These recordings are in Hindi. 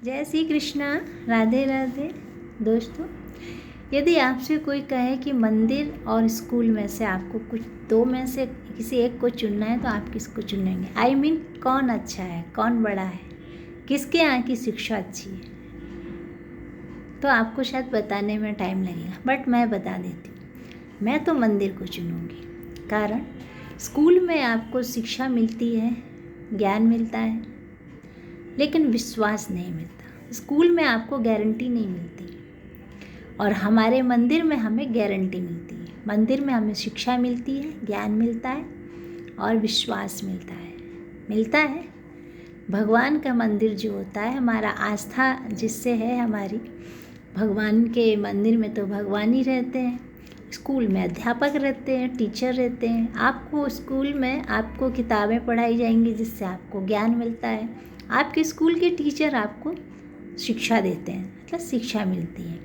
जय श्री कृष्णा। राधे राधे। दोस्तों, यदि आपसे कोई कहे कि मंदिर और स्कूल में से आपको कुछ दो में से किसी एक को चुनना है तो आप किसको चुनेंगे? आई मीन कौन अच्छा है, कौन बड़ा है, किसके यहाँ की शिक्षा अच्छी है? तो आपको शायद बताने में टाइम लगेगा, बट मैं बता देती हूँ। मैं तो मंदिर को चुनूँगी। कारण स्कूल में आपको शिक्षा मिलती है, ज्ञान मिलता है, लेकिन विश्वास नहीं मिलता। स्कूल में आपको गारंटी नहीं मिलती और हमारे मंदिर में हमें गारंटी मिलती है। मंदिर में हमें शिक्षा मिलती है, ज्ञान मिलता है और विश्वास मिलता है। भगवान का मंदिर जो होता है, हमारा आस्था जिससे है हमारी, भगवान के मंदिर में तो भगवान ही रहते हैं। स्कूल में अध्यापक रहते हैं, टीचर रहते हैं। आपको स्कूल में आपको किताबें पढ़ाई जाएंगी जिससे आपको ज्ञान मिलता है। आपके स्कूल के टीचर आपको शिक्षा देते हैं, मतलब शिक्षा मिलती है।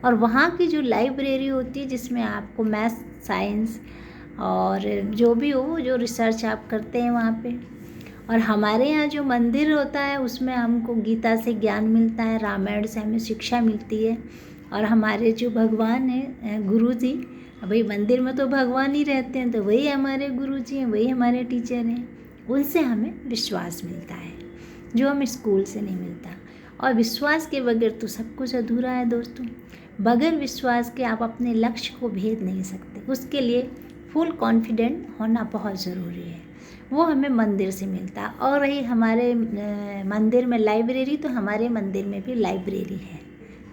और वहाँ की जो लाइब्रेरी होती है जिसमें आपको मैथ्स, साइंस और जो भी हो, जो रिसर्च आप करते हैं वहाँ पे। और हमारे यहाँ जो मंदिर होता है उसमें हमको गीता से ज्ञान मिलता है, रामायण से हमें शिक्षा मिलती है। और हमारे जो भगवान हैं, गुरु जी, भाई मंदिर में तो भगवान ही रहते हैं, तो वही हमारे गुरु जी हैं, वही हमारे टीचर हैं। उनसे हमें विश्वास मिलता है जो हमें स्कूल से नहीं मिलता। और विश्वास के बगैर तो सब कुछ अधूरा है दोस्तों। बगैर विश्वास के आप अपने लक्ष्य को भेद नहीं सकते। उसके लिए फुल कॉन्फिडेंट होना बहुत ज़रूरी है। वो हमें मंदिर से मिलता है। और रही हमारे मंदिर में लाइब्रेरी, तो हमारे मंदिर में भी लाइब्रेरी है।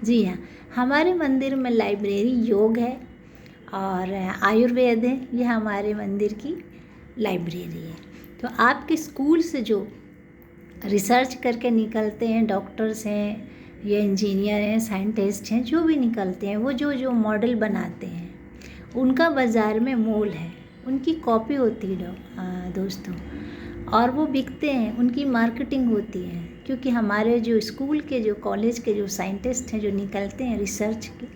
जी हाँ, हमारे मंदिर में लाइब्रेरी योग है और आयुर्वेद है। ये हमारे मंदिर की लाइब्रेरी है। तो आपके स्कूल से जो रिसर्च करके निकलते हैं, डॉक्टर्स हैं या इंजीनियर हैं, साइंटिस्ट हैं, जो भी निकलते हैं, वो जो मॉडल बनाते हैं उनका बाज़ार में मोल है। उनकी कॉपी होती है दोस्तों, और वो बिकते हैं, उनकी मार्केटिंग होती है। क्योंकि हमारे जो स्कूल के, जो कॉलेज के जो साइंटिस्ट हैं, जो निकलते हैं रिसर्च के,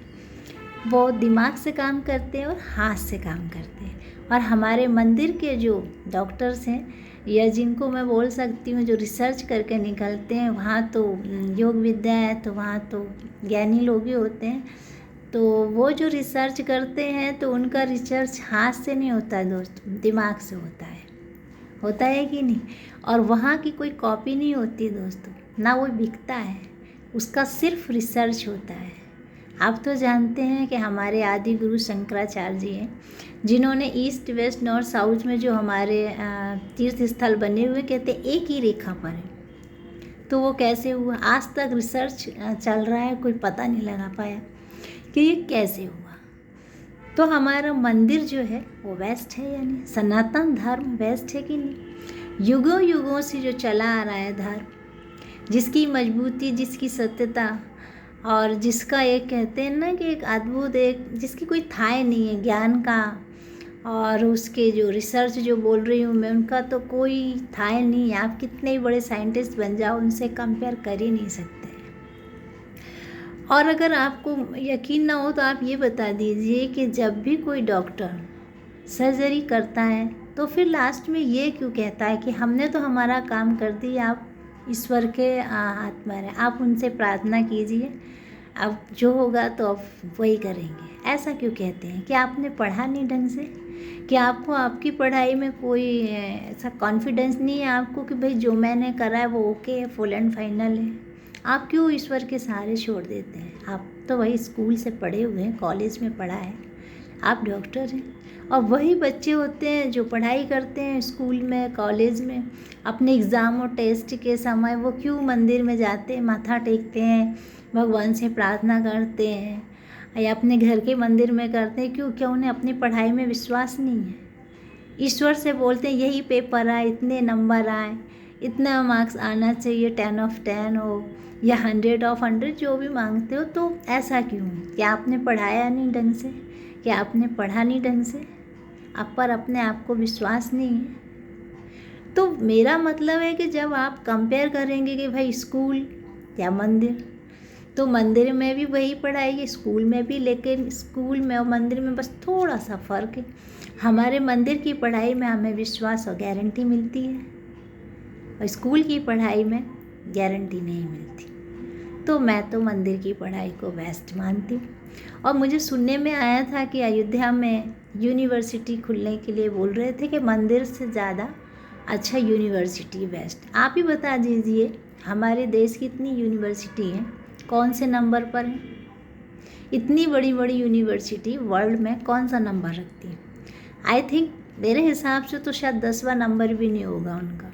वो दिमाग से काम करते हैं और हाथ से काम करते हैं। और हमारे मंदिर के जो डॉक्टर्स हैं, या जिनको मैं बोल सकती हूँ जो रिसर्च करके निकलते हैं, वहाँ तो योग विद्या है, तो वहाँ तो ज्ञानी लोग ही होते हैं। तो वो जो रिसर्च करते हैं तो उनका रिसर्च हाथ से नहीं होता है दोस्तों, दिमाग से होता है कि नहीं। और वहाँ की कोई कॉपी नहीं होती दोस्तों, ना वो बिकता है, उसका सिर्फ रिसर्च होता है। आप तो जानते हैं कि हमारे आदि गुरु शंकराचार्य जी हैं, जिन्होंने ईस्ट, वेस्ट, नॉर्थ, साउथ में जो हमारे तीर्थ स्थल बने हुए, कहते एक ही रेखा पर है। तो वो कैसे हुआ? आज तक रिसर्च चल रहा है, कोई पता नहीं लगा पाया कि ये कैसे हुआ। तो हमारा मंदिर जो है वो वेस्ट है, यानी सनातन धर्म वेस्ट है कि नहीं। युगों युगों से जो चला आ रहा है धर्म, जिसकी मजबूती, जिसकी सत्यता और जिसका एक कहते हैं ना कि एक अद्भुत, एक जिसकी कोई थाह नहीं है ज्ञान का, और उसके जो रिसर्च जो बोल रही हूँ मैं, उनका तो कोई थाह नहीं है। आप कितने ही बड़े साइंटिस्ट बन जाओ, उनसे कंपेयर कर ही नहीं सकते। और अगर आपको यकीन ना हो तो आप ये बता दीजिए कि जब भी कोई डॉक्टर सर्जरी करता है तो फिर लास्ट में ये क्यों कहता है कि हमने तो हमारा काम कर दिया, आप ईश्वर के हाथ में हैं, आप उनसे प्रार्थना कीजिए, अब जो होगा तो अब वही करेंगे। ऐसा क्यों कहते हैं? कि आपने पढ़ा नहीं ढंग से? कि आपको आपकी पढ़ाई में कोई ऐसा कॉन्फिडेंस नहीं है आपको कि भाई जो मैंने करा है वो ओके है, फुल एंड फाइनल है? आप क्यों ईश्वर के सहारे छोड़ देते हैं? आप तो वही स्कूल से पढ़े हुए हैं, कॉलेज में पढ़ा है, आप डॉक्टर हैं। और वही बच्चे होते हैं जो पढ़ाई करते हैं स्कूल में, कॉलेज में, अपने एग्ज़ाम और टेस्ट के समय वो क्यों मंदिर में जाते हैं, माथा टेकते हैं, भगवान से प्रार्थना करते हैं, या अपने घर के मंदिर में करते हैं? क्यों? क्या उन्हें अपनी पढ़ाई में विश्वास नहीं है? ईश्वर से बोलते हैं यही पेपर आए, इतने नंबर आए, इतना मार्क्स आना चाहिए, 10/10 हो या 100/100, जो भी मांगते हो। तो ऐसा क्यों? क्या आपने पढ़ाया नहीं ढंग से? क्या आपने पढ़ा नहीं ढंग से? आप पर अपने आप को विश्वास नहीं है? तो मेरा मतलब है कि जब आप कंपेयर करेंगे कि भाई स्कूल या मंदिर, तो मंदिर में भी वही पढ़ाई है, स्कूल में भी, लेकिन स्कूल में और मंदिर में बस थोड़ा सा फ़र्क है। हमारे मंदिर की पढ़ाई में हमें विश्वास और गारंटी मिलती है, और स्कूल की पढ़ाई में गारंटी नहीं मिलती। तो मैं तो मंदिर की पढ़ाई को बेस्ट मानती हूँ। और मुझे सुनने में आया था कि अयोध्या में यूनिवर्सिटी खुलने के लिए बोल रहे थे कि मंदिर से ज़्यादा अच्छा यूनिवर्सिटी बेस्ट। आप ही बता दीजिए, हमारे देश की इतनी यूनिवर्सिटी हैं, कौन से नंबर पर हैं? इतनी बड़ी बड़ी यूनिवर्सिटी वर्ल्ड में कौन सा नंबर रखती है? आई थिंक मेरे हिसाब से तो शायद 10वां नंबर भी नहीं होगा उनका।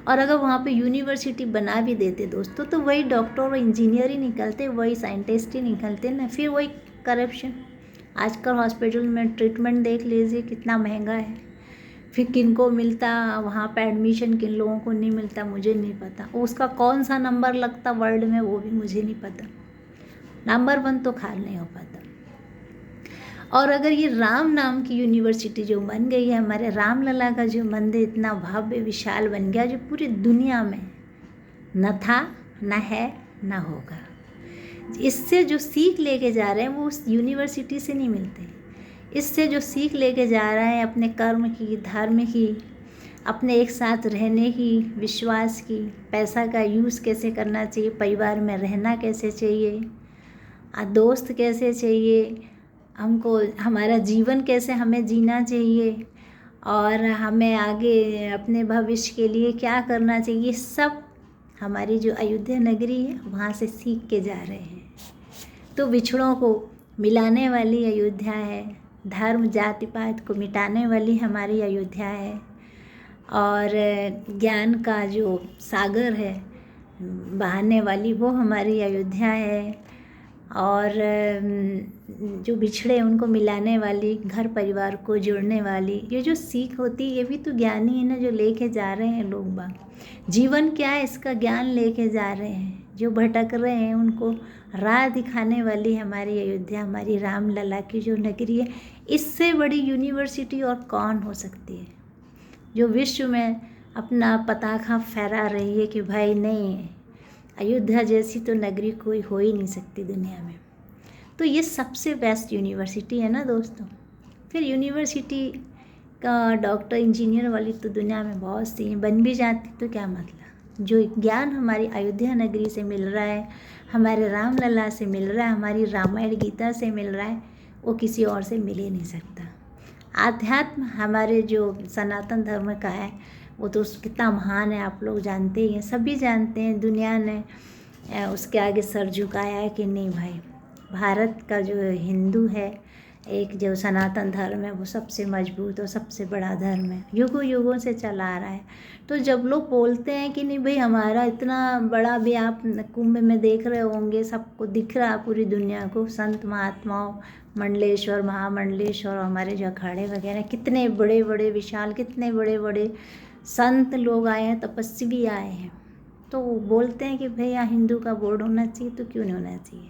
और अगर वहाँ पे यूनिवर्सिटी बना भी देते दोस्तों, तो वही डॉक्टर और इंजीनियर ही निकलते, वही साइंटिस्ट ही निकलते ना, फिर वही करप्शन। आजकल हॉस्पिटल में ट्रीटमेंट देख लीजिए कितना महंगा है, फिर किन को मिलता वहाँ पे एडमिशन, किन लोगों को नहीं मिलता मुझे नहीं पता। उसका कौन सा नंबर लगता वर्ल्ड में वो भी मुझे नहीं पता। नंबर 1 तो खाल नहीं हो पाता। और अगर ये राम नाम की यूनिवर्सिटी जो बन गई है, हमारे राम लला का जो मंदिर इतना भव्य विशाल बन गया, जो पूरी दुनिया में न था, न है, न होगा। इससे जो सीख लेके जा रहे हैं वो उस यूनिवर्सिटी से नहीं मिलते। इससे जो सीख लेके जा रहे हैं अपने कर्म की, धर्म की, अपने एक साथ रहने की, विश्वास की, पैसा का यूज़ कैसे करना चाहिए, परिवार में रहना कैसे चाहिए, दोस्त कैसे चाहिए, हमको हमारा जीवन कैसे हमें जीना चाहिए, और हमें आगे अपने भविष्य के लिए क्या करना चाहिए, ये सब हमारी जो अयोध्या नगरी है वहाँ से सीख के जा रहे हैं। तो बिछड़ों को मिलाने वाली अयोध्या है, धर्म जाति पात को मिटाने वाली हमारी अयोध्या है, और ज्ञान का जो सागर है बहाने वाली वो हमारी अयोध्या है, और जो बिछड़े उनको मिलाने वाली, घर परिवार को जोड़ने वाली ये जो सीख होती है, ये भी तो ज्ञान ही है ना, जो लेके जा रहे हैं लोग बाग। जीवन क्या है इसका ज्ञान लेके जा रहे हैं, जो भटक रहे हैं उनको राह दिखाने वाली हमारी अयोध्या, हमारी राम लला की जो नगरी है। इससे बड़ी यूनिवर्सिटी और कौन हो सकती है, जो विश्व में अपना पताका फहरा रही है कि भाई नहीं, अयोध्या जैसी तो नगरी कोई हो ही नहीं सकती दुनिया में। तो ये सबसे बेस्ट यूनिवर्सिटी है ना दोस्तों। फिर यूनिवर्सिटी का डॉक्टर इंजीनियर वाली तो दुनिया में बहुत सी हैं, बन भी जाती तो क्या मतलब। जो ज्ञान हमारी अयोध्या नगरी से मिल रहा है, हमारे राम लला से मिल रहा है, हमारी रामायण गीता से मिल रहा है, वो किसी और से मिल ही नहीं सकता। आध्यात्म हमारे जो सनातन धर्म का है वो तो कितना महान है, आप लोग जानते ही हैं, सभी जानते हैं। दुनिया ने उसके आगे सर झुकाया है कि नहीं भाई। भारत का जो हिंदू है, एक जो सनातन धर्म है, वो सबसे मजबूत और सबसे बड़ा धर्म है, युगों युगों से चला आ रहा है। तो जब लोग बोलते हैं कि नहीं भाई हमारा इतना बड़ा, भी आप कुंभ में देख रहे होंगे, सबको दिख रहा पूरी दुनिया को, संत महात्माओं, मंडलेश्वर, महामंडलेश्वर, हमारे जो अखाड़े वगैरह कितने बड़े बड़े विशाल, कितने बड़े बड़े संत लोग आए हैं, तपस्वी आए हैं। तो वो बोलते हैं कि भाई यहाँ हिंदू का बोर्ड होना चाहिए, तो क्यों नहीं होना चाहिए।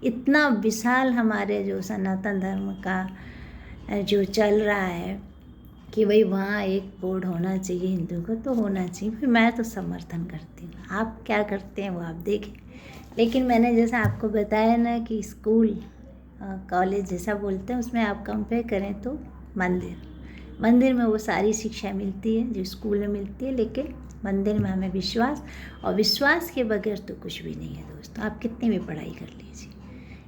इतना विशाल हमारे जो सनातन धर्म का जो चल रहा है कि भाई वहाँ एक बोर्ड होना चाहिए हिंदू का, तो होना चाहिए। फिर मैं तो समर्थन करती हूँ। आप क्या करते हैं वो आप देखें। लेकिन मैंने जैसा आपको बताया ना कि स्कूल कॉलेज जैसा बोलते हैं, उसमें आप कंपेयर करें तो मंदिर में वो सारी शिक्षा मिलती है जो स्कूल में मिलती है, लेकिन मंदिर में हमें विश्वास, और विश्वास के बगैर तो कुछ भी नहीं है दोस्तों। आप कितनी भी पढ़ाई कर लीजिए,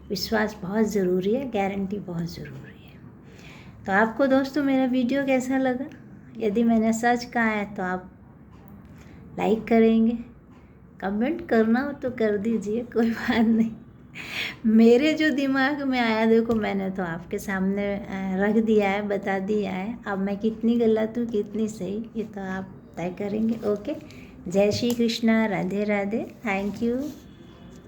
विश्वास बहुत ज़रूरी है, गारंटी बहुत ज़रूरी है। तो आपको दोस्तों मेरा वीडियो कैसा लगा? यदि मैंने सच कहा है तो आप लाइक करेंगे, कमेंट करना हो तो कर दीजिए, कोई बात नहीं। मेरे जो दिमाग में आया देखो मैंने तो आपके सामने रख दिया है, बता दिया है। अब मैं कितनी गलत हूँ कितनी सही, ये तो आप तय करेंगे। ओके, जय श्री कृष्णा, राधे राधे, थैंक यू।